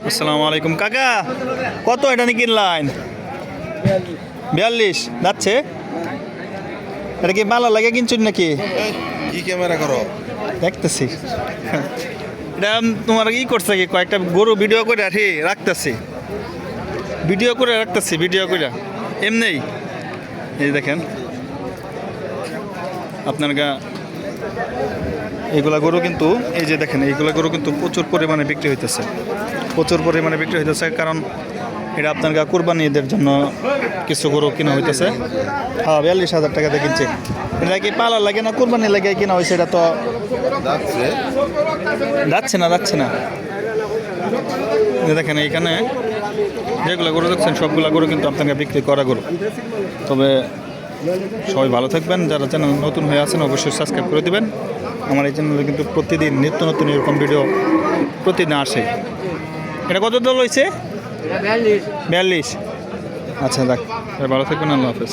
আসসালামু আলাইকুম কাকা, কত এটা নিয়ে কিনলাইন? 42 যাচ্ছে। এটা কি ভালো লাগে কিনছুন নাকি? কি ক্যামেরা করো? দেখতেছি এটা তোমার ই করছে কি, কয়েকটা গরু ভিডিও করে রাখতেছি, ভিডিও করে এমনি এই দেখেন আপনার এইগুলা গরু কিন্তু, এই যে দেখেন এইগুলা গরু কিন্তু প্রচুর পরিমাণে বিক্রি হইতেছে, কারণ এটা আপনার কুরবানিদের জন্য কিছু গরু কিনা হইতেছে। হ্যাঁ 42,000 টাকাতে কিনছে। এটা কি পালার লাগে না কুরবানি লাগে কিনা হয়েছে? এটা তো যাচ্ছে না। দেখেন এইখানে যেগুলো গরু দেখছেন সবগুলা গরু কিন্তু আপনাকে বিক্রি করা গরু। তবে সবাই ভালো থাকবেন, যারা চ্যানেল নতুন হয়ে আছেন অবশ্যই সাবস্ক্রাইব করে দিবেন। আমার এই চ্যানেলে কিন্তু প্রতিদিন নিত্য নতুন এরকম ভিডিও প্রতিদিন আসে। এটা কত দল হয়েছে? 42। আচ্ছা, দেখ ভালো থাকবেন, আল্লাহ হাফেজ।